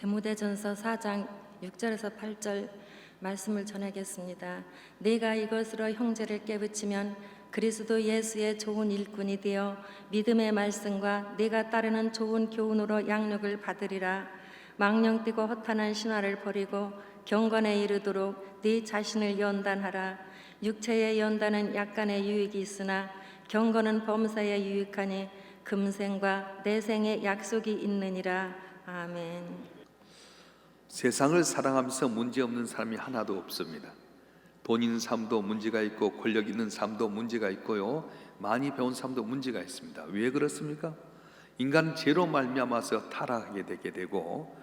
디모데전서 4장 6절에서 8절 말씀을 전하겠습니다. 네가 이것으로 형제를 깨우치면 그리스도 예수의 좋은 일꾼이 되어 믿음의 말씀과 네가 따르는 좋은 교훈으로 양육을 받으리라. 망령되고 허탄한 신화를 버리고 경건에 이르도록 네 자신을 연단하라. 육체의 연단은 약간의 유익이 있으나 경건은 범사에 유익하니 금생과 내생의 약속이 있느니라. 아멘. 세상을 사랑하면서 문제없는 사람이 하나도 없습니다. 돈 있는 사람도 문제가 있고 권력 있는 사람도 문제가 있고요, 많이 배운 사람도 문제가 있습니다. 왜 그렇습니까? 인간은 죄로 말미암아서 타락하게 되게 되고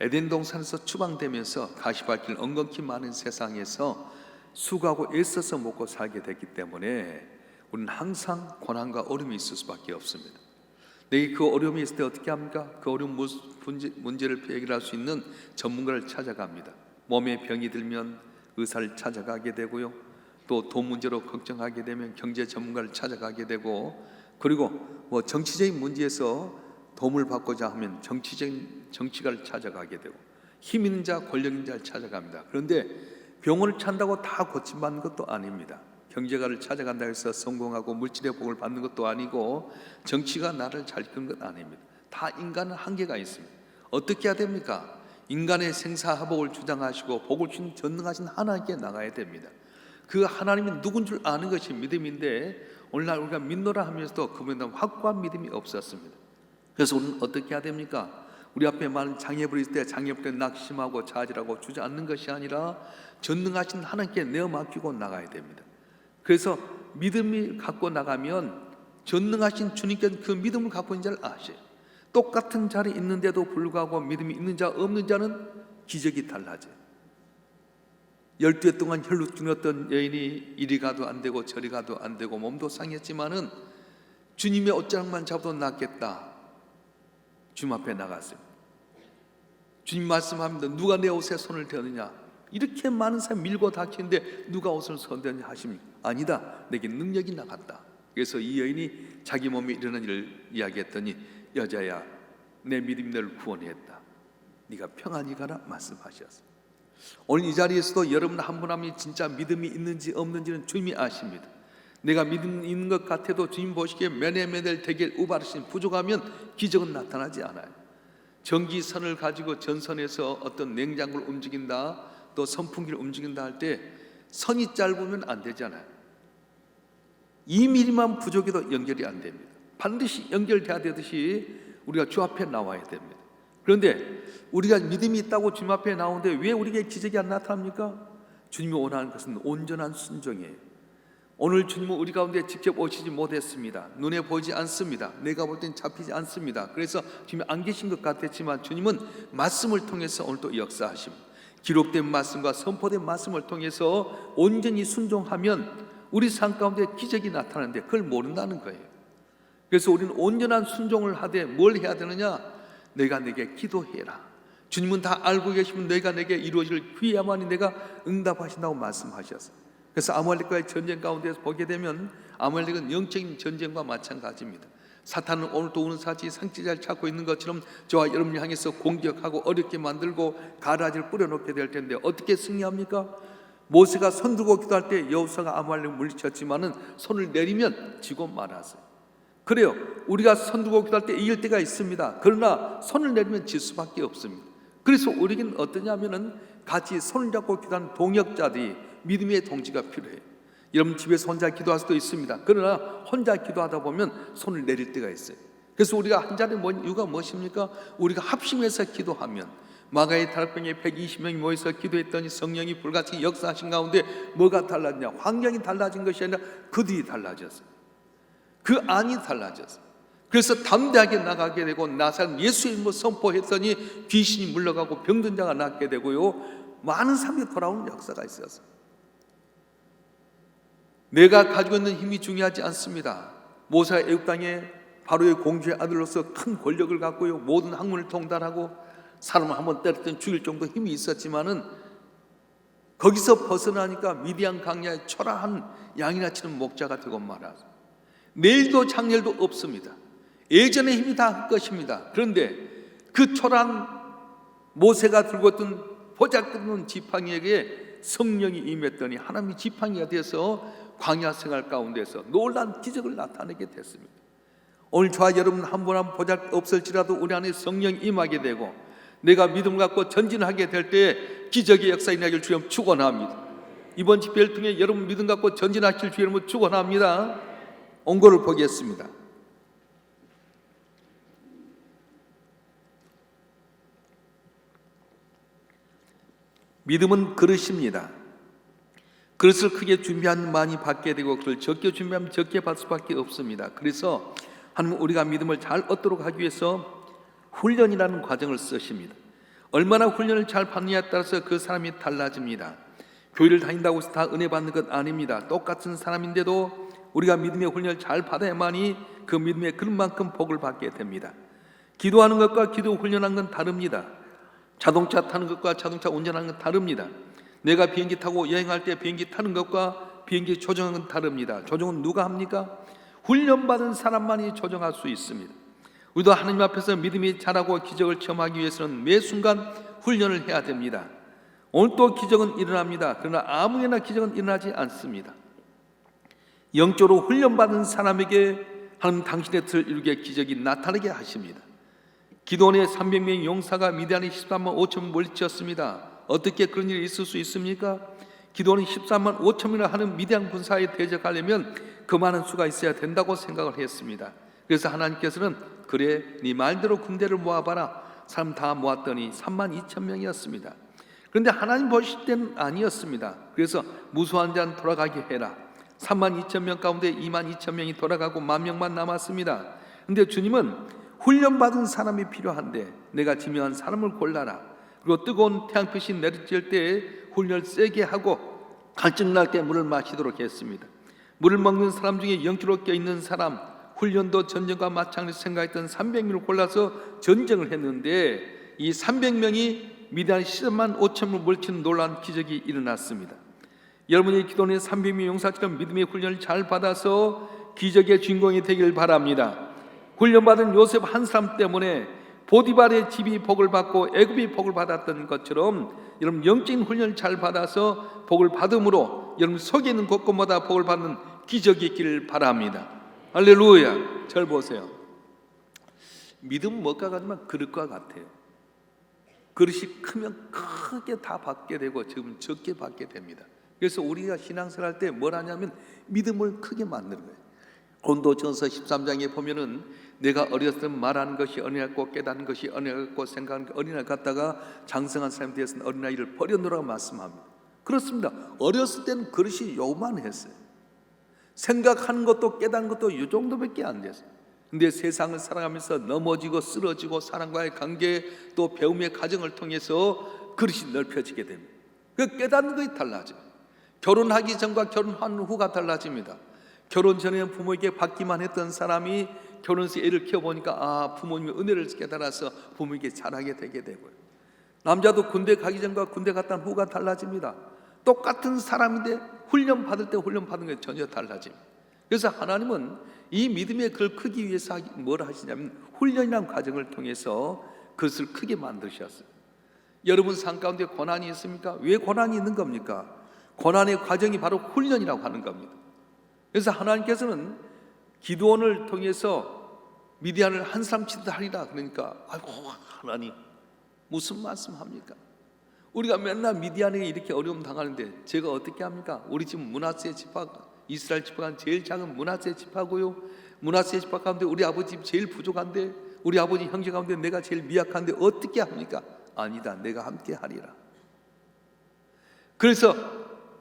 에덴 동산에서 추방되면서 가시밭길 엉겅퀴 많은 세상에서 수고하고 애써서 먹고 살게 됐기 때문에 우리는 항상 고난과 어려움이 있을 수밖에 없습니다. 내게 그 어려움이 있을 때 어떻게 합니까? 그 어려운 문제를 해결할 수 있는 전문가를 찾아갑니다. 몸에 병이 들면 의사를 찾아가게 되고요, 또 돈 문제로 걱정하게 되면 경제 전문가를 찾아가게 되고, 그리고 정치적인 문제에서 도움을 받고자 하면 정치가를 찾아가게 되고, 힘 있는 자, 권력 있는 자를 찾아갑니다. 그런데 병원을 찾는다고 다 고침받는 것도 아닙니다. 경제가를 찾아간다 해서 성공하고 물질의 복을 받는 것도 아니고 정치가 나를 잘 이끄는 것 아닙니다. 다 인간은 한계가 있습니다. 어떻게 해야 됩니까? 인간의 생사화복을 주장하시고 복을 주신 전능하신 하나님께 나가야 됩니다. 그 하나님이 누군 줄 아는 것이 믿음인데 오늘날 우리가 믿노라 하면서도 그분에 대한 확고한 믿음이 없었습니다. 그래서 우리는 어떻게 해야 됩니까? 우리 앞에 많은 장애물이 있을 때 장애물에 낙심하고 좌절하고 주저앉는 것이 아니라 전능하신 하나님께 내어 맡기고 나가야 됩니다. 그래서 믿음을 갖고 나가면 전능하신 주님께서 그 믿음을 갖고 있는 자를 아셔요. 똑같은 자리에 있는데도 불구하고 믿음이 있는 자 없는 자는 기적이 달라져요. 12해 동안 혈루 죽었던 여인이 이리 가도 안 되고 저리 가도 안 되고 몸도 상했지만은 주님의 옷장만 잡아도 낫겠다. 주님 앞에 나갔어요. 주님 말씀합니다. 누가 내 옷에 손을 대느냐? 이렇게 많은 사람이 밀고 닥치는데 누가 옷을 손대느냐 하십니까? 아니다, 내게 능력이 나갔다. 그래서 이 여인이 자기 몸에 일어난 일을 이야기했더니 여자야, 내 믿음이 너를 구원했다. 네가 평안히 가라 말씀하셨어요. 오늘 이 자리에서도 여러분 한 분 한 분이 진짜 믿음이 있는지 없는지는 주님이 아십니다. 내가 믿음 있는 것 같아도 주님 보시기에 메네메넬 대겔 우바르신 부족하면 기적은 나타나지 않아요. 전기선을 가지고 전선에서 어떤 냉장고를 움직인다, 또 선풍기를 움직인다 할 때 선이 짧으면 안 되잖아요. 2mm만 부족해도 연결이 안 됩니다. 반드시 연결돼야 되듯이 우리가 주 앞에 나와야 됩니다. 그런데 우리가 믿음이 있다고 주님 앞에 나오는데 왜 우리에게 기적이 안 나타납니까? 주님이 원하는 것은 온전한 순종이에요. 오늘 주님은 우리 가운데 직접 오시지 못했습니다. 눈에 보이지 않습니다. 내가 볼 땐 잡히지 않습니다. 그래서 주님이 안 계신 것 같았지만 주님은 말씀을 통해서 오늘 또 역사하십니다. 기록된 말씀과 선포된 말씀을 통해서 온전히 순종하면 우리 삶 가운데 기적이 나타나는데 그걸 모른다는 거예요. 그래서 우리는 온전한 순종을 하되 뭘 해야 되느냐? 내가 내게 기도해라. 주님은 다 알고 계시면 내가 내게 이루어질 귀야만이 내가 응답하신다고 말씀하셨어요. 그래서 아말렉과의 전쟁 가운데서 보게 되면 아말렉은 영적인 전쟁과 마찬가지입니다. 사탄은 오늘도 오는 사지 상지자를 찾고 있는 것처럼 저와 여러분을 향해서 공격하고 어렵게 만들고 가라지를 뿌려놓게 될 텐데 어떻게 승리합니까? 모세가 손 들고 기도할 때 여호수아가 아말렉을 물리쳤지만은 손을 내리면 지고 말았어요. 그래요, 우리가 손 들고 기도할 때 이길 때가 있습니다. 그러나 손을 내리면 질 수밖에 없습니다. 그래서 우리에게는 어떠냐면은 같이 손을 잡고 기도하는 동역자들이 믿음의 동지가 필요해요. 여러분 집에서 혼자 기도할 수도 있습니다. 그러나 혼자 기도하다 보면 손을 내릴 때가 있어요. 그래서 우리가 한 자리에 모인 이유가 무엇입니까? 우리가 합심해서 기도하면 마가의 다락방에 120명이 모여서 기도했더니 성령이 불같이 역사하신 가운데 뭐가 달라지냐? 환경이 달라진 것이 아니라 그들이 달라졌어요. 그 안이 달라졌어요. 그래서 담대하게 나가게 되고 나사렛 예수의 이름으로 선포했더니 귀신이 물러가고 병든 자가 낫게 되고요, 많은 사람이 돌아오는 역사가 있었어요. 내가 가지고 있는 힘이 중요하지 않습니다. 모세가 애굽 땅에 바로의 공주의 아들로서 큰 권력을 갖고요, 모든 학문을 통달하고 사람을 한번 때렸더니 죽일 정도 힘이 있었지만은 거기서 벗어나니까 미디안 강야에 초라한 양이나 치는 목자가 되고 말았어요. 내일도 장렬도 없습니다. 예전의 힘이 다 할 것입니다. 그런데 그 초라한 모세가 들고 있던 보잘것없는 지팡이에게 성령이 임했더니 하나님이 지팡이가 되어서 광야 생활 가운데서 놀라운 기적을 나타내게 됐습니다. 오늘 저와 여러분 한 분 한 분 보잘없을지라도 우리 안에 성령이 임하게 되고 내가 믿음 갖고 전진하게 될 때 기적의 역사 일어나길 주님 축원합니다. 이번 집회를 통해 여러분 믿음 갖고 전진하실 주님을 축원합니다. 온거를 보겠습니다. 믿음은 그릇입니다. 그릇을 크게 준비하면 많이 받게 되고 그걸 적게 준비하면 적게 받을 수밖에 없습니다. 그래서 하나님은 우리가 믿음을 잘 얻도록 하기 위해서 훈련이라는 과정을 쓰십니다. 얼마나 훈련을 잘 받느냐에 따라서 그 사람이 달라집니다. 교회를 다닌다고 해서 다 은혜 받는 것 아닙니다. 똑같은 사람인데도 우리가 믿음의 훈련을 잘 받아야만이 그 믿음의 그릇만큼 복을 받게 됩니다. 기도하는 것과 기도 훈련하는 건 다릅니다. 자동차 타는 것과 자동차 운전하는 건 다릅니다. 내가 비행기 타고 여행할 때 비행기 타는 것과 비행기 조정하는 건 다릅니다. 조정은 누가 합니까? 훈련받은 사람만이 조정할 수 있습니다. 우리도 하나님 앞에서 믿음이 자라고 기적을 체험하기 위해서는 매 순간 훈련을 해야 됩니다. 오늘 또 기적은 일어납니다. 그러나 아무에나 기적은 일어나지 않습니다. 영적으로 훈련받은 사람에게 하나님 당신의 뜻을 이루게 기적이 나타나게 하십니다. 기도원의 300명의 용사가 미디안의 13만 5천을 물리쳤습니다. 어떻게 그런 일이 있을 수 있습니까? 기도원이 13만 5천이나 하는 미디안 군사에 대적하려면 그 많은 수가 있어야 된다고 생각을 했습니다. 그래서 하나님께서는 그래 네 말대로 군대를 모아봐라. 사람 다 모았더니 3만 2천 명이었습니다. 그런데 하나님 보실 때는 아니었습니다. 그래서 무수한 자는 돌아가게 해라. 3만 2천 명 가운데 2만 2천 명이 돌아가고 1만 명만 남았습니다. 그런데 주님은 훈련받은 사람이 필요한데 내가 지명한 사람을 골라라. 그리고 뜨거운 태양빛이 내리쬐을 때 훈련을 세게 하고 갈증날 때 물을 마시도록 했습니다. 물을 먹는 사람 중에 영적으로 껴있는 사람, 훈련도 전쟁과 마찬가지로 생각했던 300명을 골라서 전쟁을 했는데 이 300명이 미디안 10만 5천을 물리치는 놀라운 기적이 일어났습니다. 여러분이 기도원의 300명 용사처럼 믿음의 훈련을 잘 받아서 기적의 주인공이 되길 바랍니다. 훈련받은 요셉 한 사람 때문에 보디발의 집이 복을 받고 애굽이 복을 받았던 것처럼 여러분 영적인 훈련을 잘 받아서 복을 받음으로 여러분 속에 있는 곳곳마다 복을 받는 기적이 있기를 바랍니다. 할렐루야. 절 보세요. 믿음은 뭐가 같지만 그릇과 같아요. 그릇이 크면 크게 다 받게 되고 지금 적게 받게 됩니다. 그래서 우리가 신앙생활 할 때 뭘 하냐면 믿음을 크게 만드는 거예요. 고린도전서 13장에 보면은 내가 어렸을 때 말하는 것이 어린아이고 깨닫는 것이 어린아이고 생각하는 게 어린아이 같다가 장성한 사람이 되어서는 어린아이를 버려놓으라고 말씀합니다. 그렇습니다. 어렸을 때는 그릇이 요만했어요. 생각하는 것도 깨닫는 것도 이 정도밖에 안 됐어요. 근데 세상을 살아가면서 넘어지고 쓰러지고 사람과의 관계 또 배움의 과정을 통해서 그릇이 넓혀지게 됩니다. 그 깨닫는 것이 달라져요. 결혼하기 전과 결혼한 후가 달라집니다. 결혼 전에는 부모에게 받기만 했던 사람이 결혼해서 애를 키워보니까 부모님의 은혜를 깨달아서 부모에게 잘하게 되게 되고요. 남자도 군대 가기 전과 군대 갔다 온 후가 달라집니다. 똑같은 사람인데 훈련 받을 때 훈련 받는 게 전혀 달라집니다. 그래서 하나님은 이 믿음의 그릇을 크기 위해서 뭘 하시냐면 훈련이라는 과정을 통해서 그것을 크게 만드셨어요. 여러분 삶 가운데 고난이 있습니까? 왜 고난이 있는 겁니까? 고난의 과정이 바로 훈련이라고 하는 겁니다. 그래서 하나님께서는 기드온을 통해서 미디안을 한 사람 치듯 하리라. 그러니까 아이고 하나님 무슨 말씀합니까? 우리가 맨날 미디안에게 이렇게 어려움 당하는데 제가 어떻게 합니까? 우리 집 므낫세 지파, 이스라엘 지파가 제일 작은 므낫세 지파고요. 므낫세 지파 가운데 우리 아버지 집 제일 부족한데 우리 아버지 형제 가운데 내가 제일 미약한데 어떻게 합니까? 아니다, 내가 함께 하리라. 그래서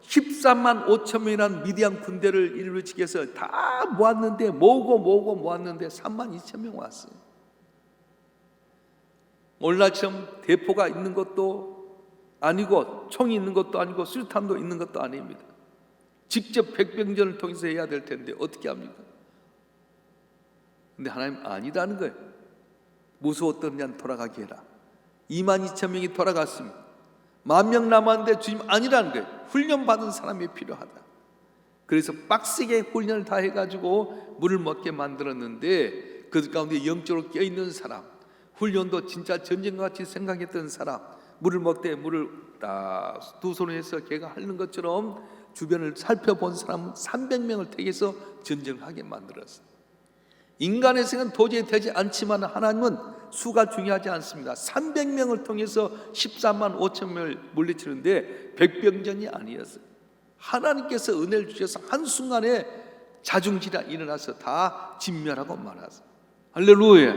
13만 5천 명이라는 미디안 군대를 이루어지기 위해서 다 모았는데 모았는데 3만 2천 명 왔어요. 오늘날처럼 대포가 있는 것도 아니고 총이 있는 것도 아니고 수류탄도 있는 것도 아닙니다. 직접 백병전을 통해서 해야 될 텐데 어떻게 합니까? 근데 하나님 아니라는 거예요. 무서웠던 자는 돌아가게 해라. 2만 2천 명이 돌아갔습니다. 10,000명 남았는데 주님 아니라는 거예요. 훈련받은 사람이 필요하다. 그래서 빡세게 훈련을 다 해가지고 물을 먹게 만들었는데 그 가운데 영적으로 껴있는 사람, 훈련도 진짜 전쟁같이 생각했던 사람, 물을 먹되 물을 딱 두 손을 해서 걔가 하는 것처럼 주변을 살펴본 사람은 300명을 택해서 전쟁을 하게 만들었어요. 인간의 생각은 도저히 되지 않지만 하나님은 수가 중요하지 않습니다. 300명을 통해서 14만 5천 명을 물리치는데 백병전이 아니었어요. 하나님께서 은혜를 주셔서 한순간에 자중질환 일어나서 다 진멸하고 말았어요. 할렐루야.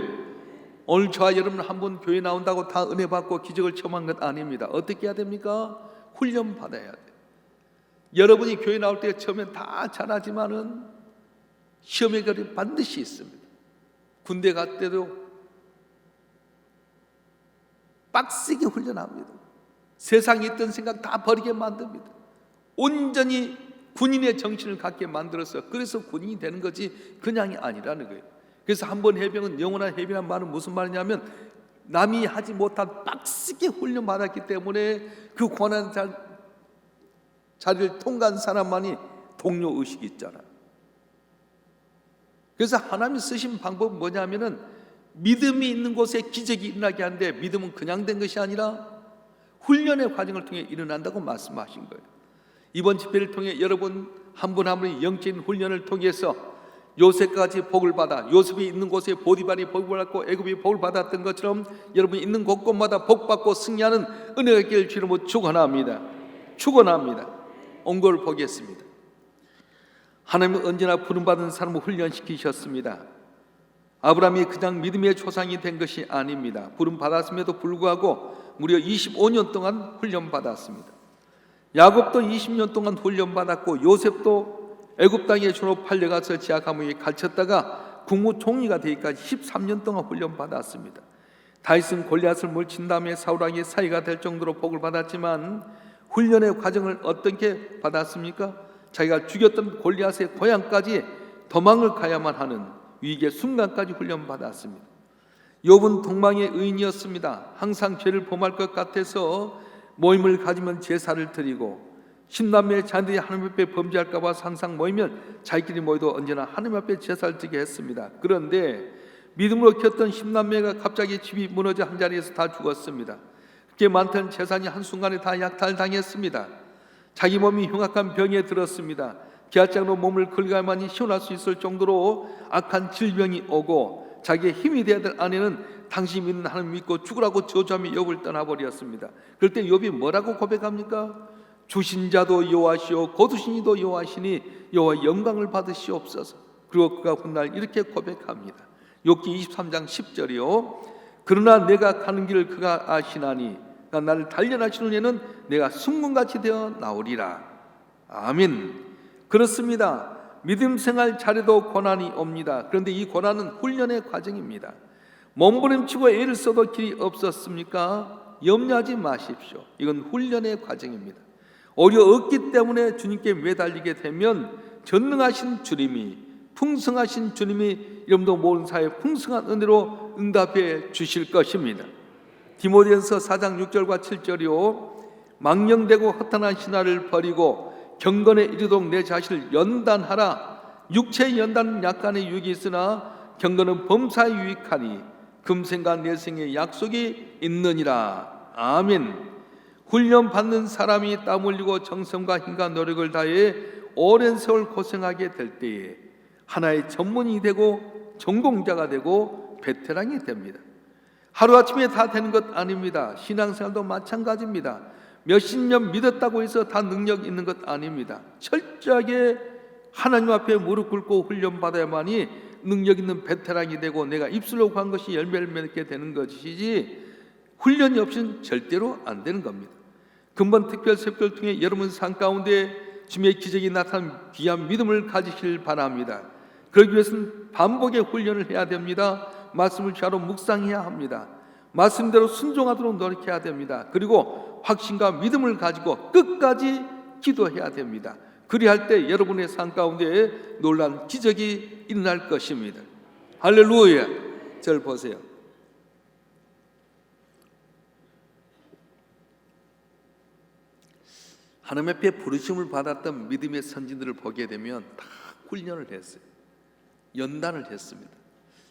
오늘 저와 여러분 한 번 교회 나온다고 다 은혜 받고 기적을 체험한 것 아닙니다. 어떻게 해야 됩니까? 훈련 받아야 돼요. 여러분이 교회 나올 때 처음엔 다 잘하지만은 시험의 결이 반드시 있습니다. 군대 갈 때도 빡세게 훈련합니다. 세상에 있던 생각 다 버리게 만듭니다. 온전히 군인의 정신을 갖게 만들어서 그래서 군인이 되는 거지 그냥이 아니라는 거예요. 그래서 한 번 해병은 영원한 해병이라는 말은 무슨 말이냐면 남이 하지 못한 빡세게 훈련받았기 때문에 그 고난 자리를 통과한 사람만이 동료의식이 있잖아요. 그래서 하나님이 쓰신 방법은 뭐냐면은 믿음이 있는 곳에 기적이 일어나게 하는데 믿음은 그냥 된 것이 아니라 훈련의 과정을 통해 일어난다고 말씀하신 거예요. 이번 집회를 통해 여러분 한 분 한 분이 영적인 훈련을 통해서 요셉까지 복을 받아 요셉이 있는 곳에 보디발이 복을 받고 애굽이 복을 받았던 것처럼 여러분이 있는 곳곳마다 복 받고 승리하는 은혜가 있기를 주로 축원합니다. 축원합니다. 온 걸 보겠습니다. 하나님은 언제나 부름받은 사람을 훈련시키셨습니다. 아브라함이 그냥 믿음의 조상이 된 것이 아닙니다. 부름받았음에도 불구하고 무려 25년 동안 훈련받았습니다. 야곱도 20년 동안 훈련받았고 요셉도 애굽 땅에 주로 팔려가서 지하 감옥에 갇혔다가 국무총리가 되기까지 13년 동안 훈련받았습니다. 다윗은 골리앗을 물친 다음에 사울왕의 사이가 될 정도로 복을 받았지만 훈련의 과정을 어떻게 받았습니까? 자기가 죽였던 골리앗의 고향까지 도망을 가야만 하는 위기의 순간까지 훈련받았습니다. 욥은 동방의 의인이었습니다. 항상 죄를 범할 것 같아서 모임을 가지면 제사를 드리고 10남매의 자녀들이 하나님 앞에 범죄할까 봐 항상 모이면 자기끼리 모여도 언제나 하나님 앞에 제사를 드리게 했습니다. 그런데 믿음으로 키웠던 10남매가 갑자기 집이 무너져 한 자리에서 다 죽었습니다. 그렇게 많던 재산이 한순간에 다 약탈당했습니다. 자기 몸이 흉악한 병에 들었습니다. 기아장으로 몸을 긁어야만이 시원할 수 있을 정도로 악한 질병이 오고 자기의 힘이 되어야 될 아내는 당신이 믿는 하나님 믿고 죽으라고 저주하며 욥을 떠나버렸습니다. 그럴 때 욥이 뭐라고 고백합니까? 주신 자도 여호와시오 거두신 이도 여호와시니 여호와 영광을 받으시옵소서. 그리고 그가 훗날 이렇게 고백합니다. 욥기 23장 10절이요 그러나 내가 가는 길을 그가 아시나니 나를 단련하시는 이는 내가 순금같이 되어 나오리라. 아멘. 그렇습니다. 믿음 생활 잘해도 고난이 옵니다. 그런데 이 고난은 훈련의 과정입니다. 몸부림치고 애를 써도 길이 없었습니까? 염려하지 마십시오. 이건 훈련의 과정입니다. 오히려 없기 때문에 주님께 매달리게 되면 전능하신 주님이 풍성하신 주님이 여러분도 모든 사회에 풍성한 은혜로 응답해 주실 것입니다. 디모데전서 4장 6절과 7절이요 망령되고 허탄한 신화를 버리고 경건에 이르도록 내 자신을 연단하라. 육체의 연단은 약간의 유익이 있으나 경건은 범사에 유익하니 금생과 내생의 약속이 있느니라. 아멘. 훈련 받는 사람이 땀 흘리고 정성과 힘과 노력을 다해 오랜 세월 고생하게 될 때에 하나의 전문이 되고 전공자가 되고 베테랑이 됩니다. 하루아침에 다 되는 것 아닙니다. 신앙생활도 마찬가지입니다. 몇십 년 믿었다고 해서 다 능력 있는 것 아닙니다. 철저하게 하나님 앞에 무릎 꿇고 훈련받아야만이 능력 있는 베테랑이 되고 내가 입술로 한 것이 열매를 맺게 되는 것이지 훈련이 없이는 절대로 안 되는 겁니다. 근본 특별 새벽을 통해 여러분 삶 가운데 주님의 기적이 나타난 귀한 믿음을 가지시길 바랍니다. 그러기 위해서는 반복의 훈련을 해야 됩니다. 말씀을 자로 묵상해야 합니다. 말씀대로 순종하도록 노력해야 됩니다. 그리고 확신과 믿음을 가지고 끝까지 기도해야 됩니다. 그리할 때 여러분의 삶 가운데 놀라운 기적이 일어날 것입니다. 할렐루야. 저를 보세요. 하나님 앞에 부르심을 받았던 믿음의 선진들을 보게 되면 다 훈련을 했어요. 연단을 했습니다.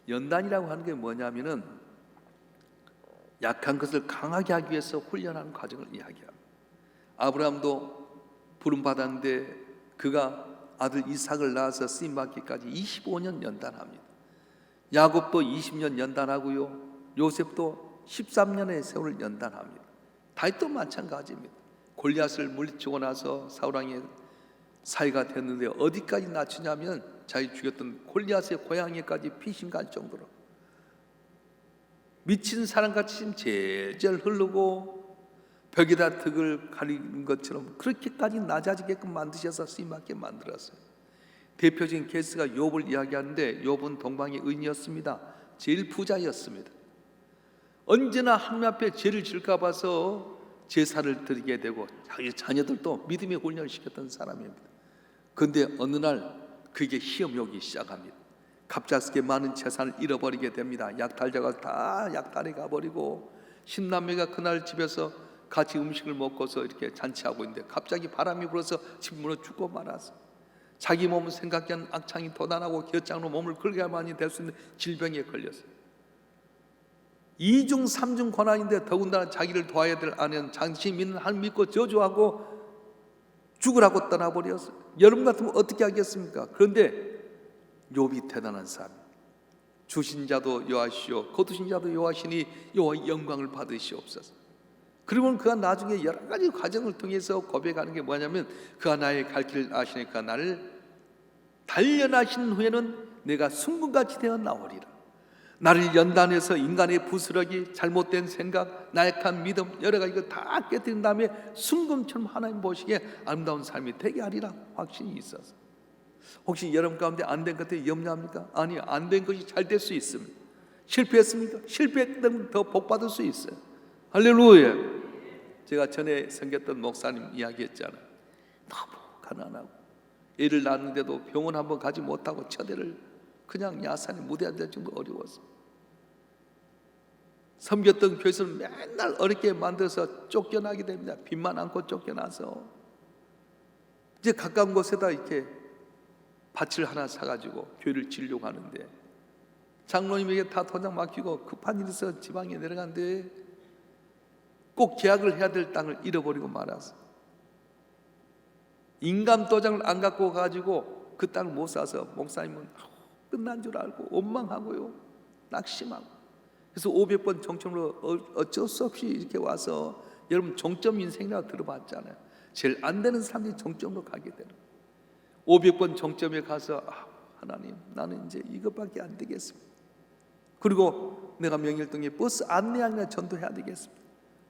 연단이라고 하는 게 뭐냐면은 약한 것을 강하게 하기 위해서 훈련하는 과정을 이야기합니다. 아브라함도 부름받았는데 그가 아들 이삭을 낳아서 쓰임받기까지 25년 연단합니다. 야곱도 20년 연단하고요, 요셉도 13년의 세월을 연단합니다. 다윗도 마찬가지입니다. 골리앗을 물리치고 나서 사울왕의 사이가 됐는데 어디까지 낮추냐면 자기 죽였던 골리앗의 고향에까지 피신 갈 정도로 미친 사람같이 제절 흐르고 벽에다 득을 가리는 것처럼 그렇게까지 낮아지게끔 만드셔서 쓰임받게 만들었어요. 대표적인 케이스가 욥을 이야기하는데, 욥은 동방의 의인이었습니다. 제일 부자였습니다. 언제나 하나님 앞에 죄를 질까 봐서 제사를 드리게 되고 자기 자녀들도 믿음의 훈련을 시켰던 사람입니다. 그런데 어느 날 그게 시험이 오기 시작합니다. 갑작스럽게 많은 재산을 잃어버리게 됩니다. 약탈자가 다 약탈해 가버리고, 10남매가 그날 집에서 같이 음식을 먹고서 이렇게 잔치하고 있는데 갑자기 바람이 불어서 집 무너 죽고 말았어요. 자기 몸을 생각한 악창이 도난하고 겨장으로 몸을 긁어야 많이 될 수 있는 질병에 걸렸어요. 2중 3중 고난인데 더군다나 자기를 도와야 될 아내는 당신 믿는 하나님 믿고 저주하고 죽으라고 떠나버렸어요. 여러분 같으면 어떻게 하겠습니까? 그런데 욥이 대단한 사람, 주신 자도 여호와시오 거두신 자도 여호와시니 여호와의 영광을 받으시옵소서. 그리고 그가 나중에 여러 가지 과정을 통해서 고백하는 게 뭐냐면, 그가 나의 갈 길을 아시니까 나를 단련하신 후에는 내가 순금같이 되어 나오리라. 나를 연단해서 인간의 부스러기, 잘못된 생각, 나약한 믿음 여러 가지 이거 다 깨뜨린 다음에 순금처럼 하나님 보시기에 아름다운 삶이 되게 하리라 확신이 있어서. 혹시 여러분 가운데 안 된 것들이 염려합니까? 아니, 안 된 것이 잘 될 수 있습니다. 실패했습니까? 실패했다면 더 복 받을 수 있어요. 할렐루야. 제가 전에 섬겼던 목사님 이야기했잖아요. 너무 가난하고 애를 낳았는데도 병원 한번 가지 못하고 첫애를 그냥 야산에 무대할 정도 어려웠어요. 섬겼던 교회에서는 맨날 어렵게 만들어서 쫓겨나게 됩니다. 빚만 안고 쫓겨나서 이제 가까운 곳에다 이렇게 밭을 하나 사가지고 교회를 지으려고 하는데 장로님에게 다 도장 맡기고 급한 일이 있어 지방에 내려간데 꼭 계약을 해야 될 땅을 잃어버리고 말았어. 인감 도장을 안 갖고 가지고 그 땅을 못 사서 목사님은 끝난 줄 알고 원망하고요, 낙심하고. 그래서 500번 정점으로 어쩔 수 없이 이렇게 와서, 여러분 정점 인생이라고 들어봤잖아요. 제일 안 되는 사람들이 정점으로 가게 되는. 500번 정점에 가서 하나님, 나는 이제 이것밖에 안 되겠습니다. 그리고 내가 명일동에 버스 안내하느라 전도해야 되겠습니다.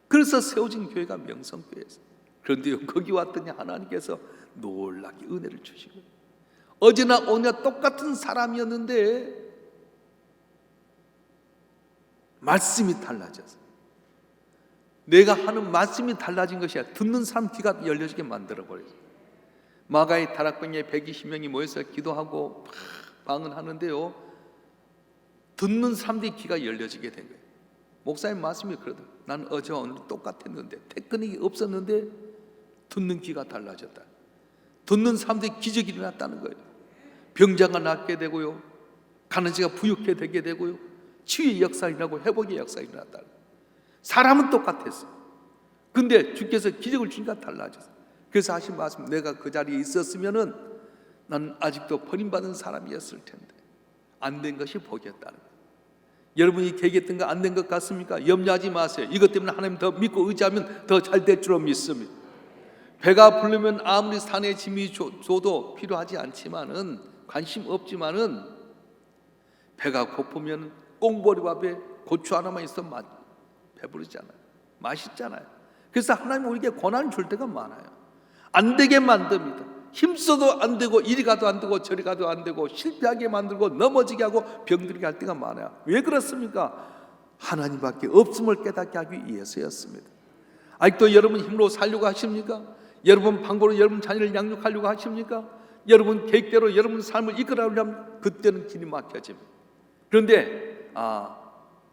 그래서 세워진 교회가 명성교회였어요. 그런데 거기 왔더니 하나님께서 놀랍게 은혜를 주시고, 어제나 오늘 똑같은 사람이었는데 말씀이 달라졌어요. 내가 하는 말씀이 달라진 것이 아니라 듣는 사람 귀가 열려지게 만들어버렸어요. 마가의 다락방에 120명이 모여서 기도하고 방언하는데요, 듣는 사람들이 귀가 열려지게 된 거예요. 목사님 말씀이 그러더라고요. 나는 어제와 오늘 똑같았는데, 테크닉이 없었는데 듣는 귀가 달라졌다. 듣는 사람들이 기적이 일어났다는 거예요. 병자가 낫게 되고요, 가는 자가 부유케 되게 되고요, 치유의 역사가 일어나고 회복의 역사가 일어났다. 사람은 똑같았어요. 근데 주께서 기적을 주니까 달라졌어요. 그래서 하신 말씀, 내가 그 자리에 있었으면은 나는 아직도 버림받은 사람이었을 텐데 안 된 것이 복이었다는 거예요. 여러분이 계획했던 거 안 된 것 같습니까? 염려하지 마세요. 이것 때문에 하나님 더 믿고 의지하면 더 잘 될 줄로 믿습니다. 배가 부르면 아무리 산에 짐이 줘도 필요하지 않지만은, 관심 없지만은, 배가 고프면 꽁보리 밥에 고추 하나만 있으면 배부르잖아요. 맛있잖아요. 그래서 하나님 우리에게 고난을 줄 때가 많아요. 안 되게 만듭니다. 힘써도 안 되고, 이리 가도 안 되고 저리 가도 안 되고, 실패하게 만들고 넘어지게 하고 병들게 할 때가 많아요. 왜 그렇습니까? 하나님밖에 없음을 깨닫게 하기 위해서였습니다. 아직도 여러분 힘으로 살려고 하십니까? 여러분 방법으로 여러분 자녀를 양육하려고 하십니까? 여러분 계획대로 여러분 삶을 이끌어가려면 그때는 길이 막혀집니다. 그런데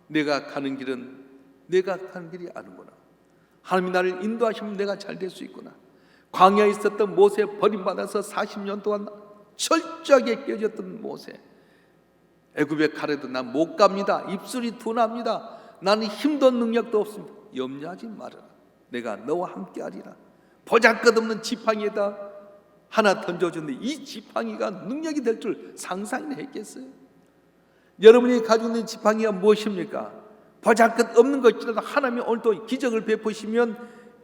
내가 가는 길은 내가 가는 길이 아니구나. 하나님이 나를 인도하시면 내가 잘 될 수 있구나. 광야에 있었던 모세, 버림받아서 40년 동안 철저하게 깨졌던 모세, 애굽에 가래도 난 못 갑니다. 입술이 둔합니다. 나는 힘도 능력도 없습니다. 염려하지 말아라. 내가 너와 함께하리라. 보잘것없는 지팡이에다 하나 던져줬는데 이 지팡이가 능력이 될 줄 상상이나 했겠어요? 여러분이 가지고 있는 지팡이가 무엇입니까? 보잘것없는 것이라도 하나님이 오늘도 기적을 베푸시면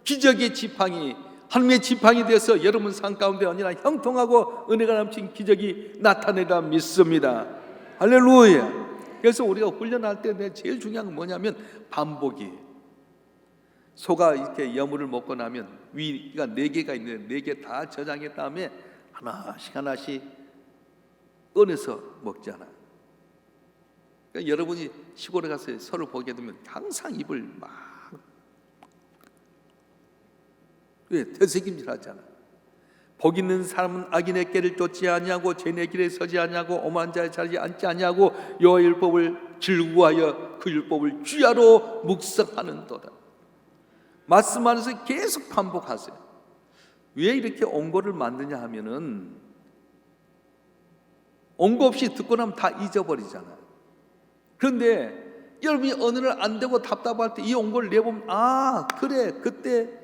기적의 지팡이, 하나님의 지팡이 되어서 여러분 삶 가운데 언제나 형통하고 은혜가 넘친 기적이 나타내라 믿습니다. 할렐루야. 그래서 우리가 훈련할 때 제일 중요한 건 뭐냐면 반복이에요. 소가 이렇게 여물을 먹고 나면 위가 4개가 있는데 4개 다 저장한 다음에 하나씩 꺼내서 먹잖아. 그러니까 여러분이 시골에 가서 소를 보게 되면 항상 입을 막 되새김질 하잖아. 복 있는 사람은 악인의 길을 쫓지 아니하고 죄인의 길에 서지 아니하고 오만한 자의 자리에 앉지 아니하고 여호와의 율법을 즐거워하여 그 율법을 주야로 묵상하는도다. 말씀 안에서 계속 반복하세요. 왜 이렇게 온고를 만드냐 하면은 온고 없이 듣고 나면 다 잊어버리잖아요. 그런데 여러분이 어느 날 안 되고 답답할 때 이 온고를 내보면 그래 그때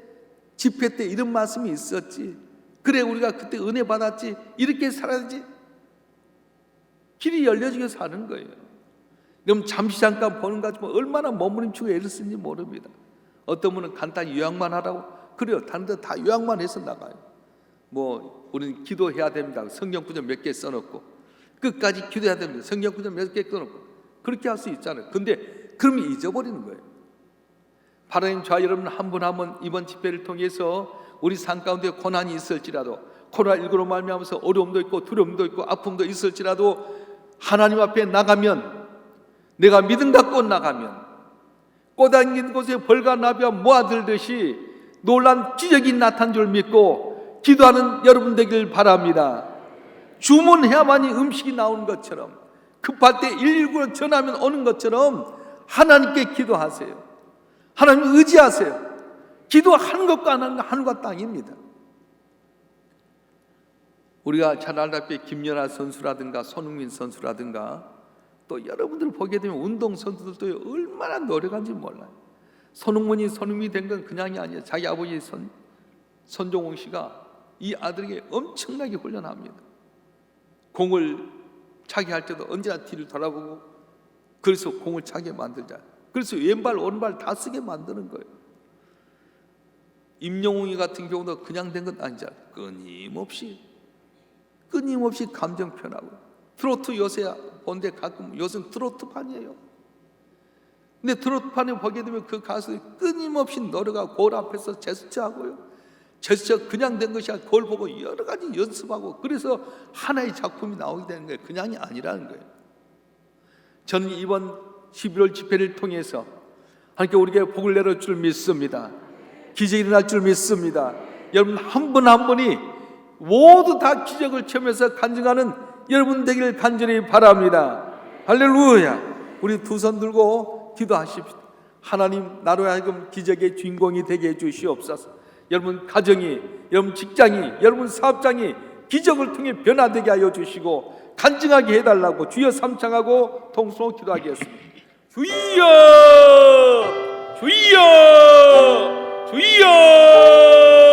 집회 때 이런 말씀이 있었지, 그래 우리가 그때 은혜 받았지, 이렇게 살아야지. 길이 열려지게 사는 거예요. 그럼 잠시 잠깐 보는 것 같지만 얼마나 머무림치고 애를 쓰는지 모릅니다. 어떤 분은 간단히 요약만 하라고 그래요. 다른 데 다 요약만 해서 나가요. 우리는 기도해야 됩니다. 성경 구절 몇 개 써놓고 끝까지 기도해야 됩니다. 성경 구절 몇 개 써놓고 그렇게 할 수 있잖아요. 근데 그러면 잊어버리는 거예요. 하나님, 저와 여러분 한 분 한 분 이번 집회를 통해서 우리 삶 가운데 고난이 있을지라도, 코로나19로 말미암아서 어려움도 있고 두려움도 있고 아픔도 있을지라도 하나님 앞에 나가면, 내가 믿음 갖고 나가면 꼬당긴 곳에 벌과 나비가 모아들듯이 놀란 기적이 나타난 줄 믿고 기도하는 여러분 되길 바랍니다. 주문해야만이 음식이 나오는 것처럼, 급할 때 119로 전화하면 오는 것처럼 하나님께 기도하세요. 하나님 의지하세요. 기도하는 것과 안 하는 것 하늘과 땅입니다. 우리가 잘 알다시피 김연아 선수라든가 손흥민 선수라든가 또 여러분들 보게 되면 운동선수들도 얼마나 노력한지 몰라요. 손흥민이 된 건 그냥이 아니에요. 자기 아버지 손종웅 씨가 이 아들에게 엄청나게 훈련합니다. 공을 차게 할 때도 언제나 뒤를 돌아보고, 그래서 공을 차게 만들자. 그래서 왼발 오른발 다 쓰게 만드는 거예요. 임영웅이 같은 경우도 그냥 된 건 아니잖아요. 끊임없이 감정 표현하고, 트로트 요새 본데 가끔 요즘 트로트판이에요. 근데 트로트판에 보게 되면 그 가수들이 끊임없이 노래가 거울 앞에서 제스처하고요. 제스처 그냥 된 것이 아니라 거울 보고 여러 가지 연습하고, 그래서 하나의 작품이 나오게 되는 거예요. 그냥이 아니라는 거예요. 저는 이번 11월 집회를 통해서 하나님께 우리에게 복을 내릴 줄 믿습니다. 기적이 일어날 줄 믿습니다. 여러분 한 분 한 분이 모두 다 기적을 체험해서 간증하는 여러분 되기를 간절히 바랍니다. 할렐루야. 우리 두 손 들고 기도하십시다. 하나님, 나로 하여금 기적의 주인공이 되게 해주시옵소서. 여러분 가정이, 여러분 직장이, 여러분 사업장이 기적을 통해 변화되게 하여 주시고 간증하게 해달라고 주여 삼창하고 통성으로 기도하겠습니다. 주여, 주여, 주여.